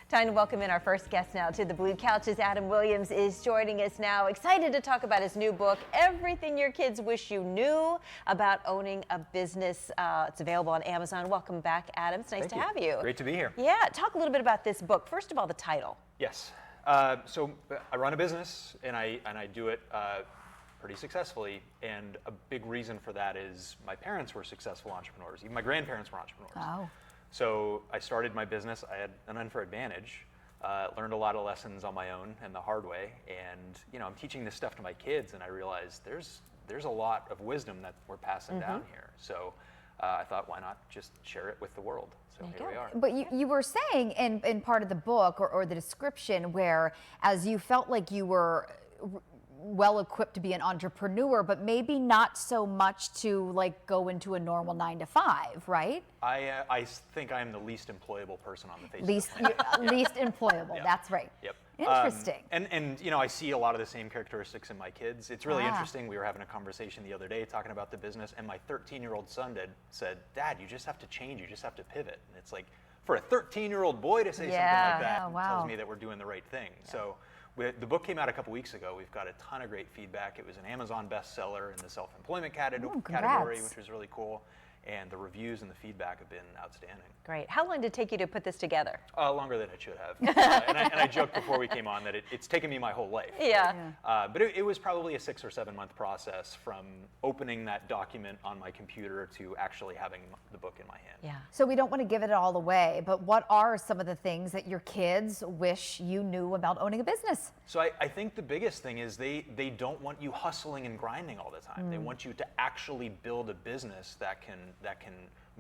Time to welcome in our first guest now to the Blue Couches. Adam Williams is joining us now. Excited to talk about his new book, Everything Your Kids Wish You Knew About Owning a Business. It's available on Amazon. Welcome back, Adam. It's nice to have you. Great to be here. Yeah, talk a little bit about this book. First of all, the title. Yes. So I run a business, and I do it pretty successfully. And a big reason for that is my parents were successful entrepreneurs. Even my grandparents were entrepreneurs. Oh. So I started my business. I had an unfair advantage. Learned a lot of lessons on my own and the hard way. And I'm teaching this stuff to my kids, and I realized there's a lot of wisdom that we're passing down here. So I thought, why not just share it with the world? So here we are. But you were saying in part of the book or the description where as you felt like you were well equipped to be an entrepreneur, but maybe not so much to like go into a normal 9-to-5, right? I think I'm the least employable person on the face Least of the planet. least employable. Yep. That's right. Yep. Interesting. And I see a lot of the same characteristics in my kids. It's really interesting. We were having a conversation the other day talking about the business, and my 13-year-old son said, "Dad, you just have to change. You just have to pivot." And it's like, for a 13-year-old boy to say something like that tells me that we're doing the right thing. Yeah. So the book came out a couple weeks ago. We've got a ton of great feedback. It was an Amazon bestseller in the self-employment category, which was really cool. And the reviews and the feedback have been outstanding. Great. How long did it take you to put this together? Longer than it should have. And I joked before we came on that it's taken me my whole life. Yeah. But it was probably a 6 or 7 month process from opening that document on my computer to actually having the book in my hand. Yeah. So we don't want to give it all away, but what are some of the things that your kids wish you knew about owning a business? So I think the biggest thing is they don't want you hustling and grinding all the time. They want you to actually build a business that can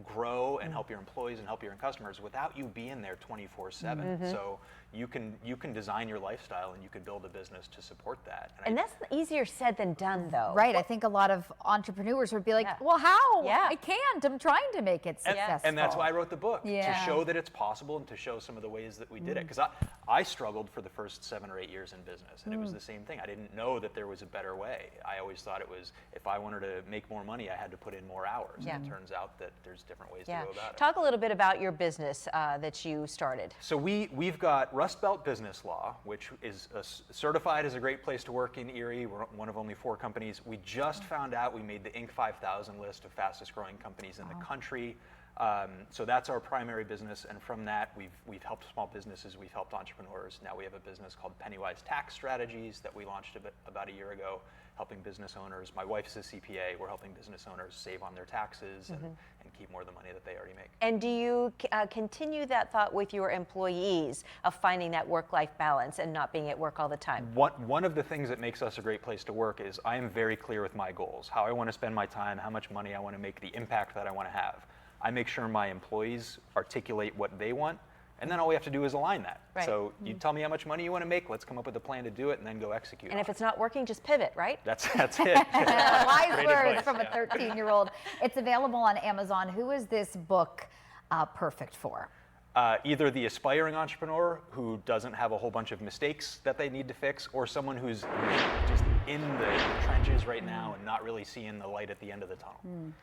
grow and help your employees and help your customers without you being there 24/7. So you can design your lifestyle and you can build a business to support that. And that's easier said than done, though. Right. I think a lot of entrepreneurs would be like, well, how? I can't. I'm trying to make it successful. And that's why I wrote the book, to show that it's possible and to show some of the ways that we did it. Because I struggled for the first 7 or 8 years in business, and it was the same thing. I didn't know that there was a better way. I always thought it was, if I wanted to make more money, I had to put in more hours. And it turns out that there's different ways to go about it. Talk a little bit about your business that you started. So we've got Rust Belt Business Law, which is certified as a great place to work in Erie. We're one of only 4 companies. We just found out we made the Inc. 5000 list of fastest growing companies in the country. So that's our primary business, and from that we've helped small businesses, we've helped entrepreneurs. Now we have a business called Pennywise Tax Strategies that we launched about a year ago, helping business owners. My wife is a CPA. We're helping business owners save on their taxes and keep more of the money that they already make. And do you continue that thought with your employees of finding that work-life balance and not being at work all the time? One of the things that makes us a great place to work is I am very clear with my goals, how I want to spend my time, how much money I want to make, the impact that I want to have. I make sure my employees articulate what they want, and then all we have to do is align that. Right. So you tell me how much money you want to make, let's come up with a plan to do it, and then go execute. And if it's not working, just pivot, right? That's it. Wise words from a 13-year-old. It's available on Amazon. Who is this book perfect for? Either the aspiring entrepreneur who doesn't have a whole bunch of mistakes that they need to fix, or someone who's just in the trenches right now and not really seeing the light at the end of the tunnel.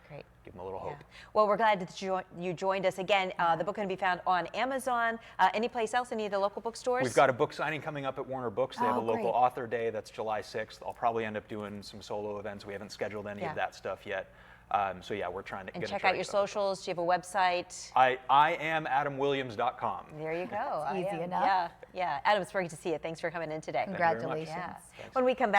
Great. Give them a little hope. Well, we're glad that you joined us again. The book can be found on Amazon. Any place else? Any of the local bookstores? We've got a book signing coming up at Warner Books. They have a local author day. That's July 6th. I'll probably end up doing some solo events. We haven't scheduled any of that stuff yet. So yeah, we're trying to get check out your socials. Do you have a website? I am AdamWilliams.com. There you go. Easy enough. Yeah. Adam, it's great to see you. Thanks for coming in today. Congratulations. Thank you very much. When we come back.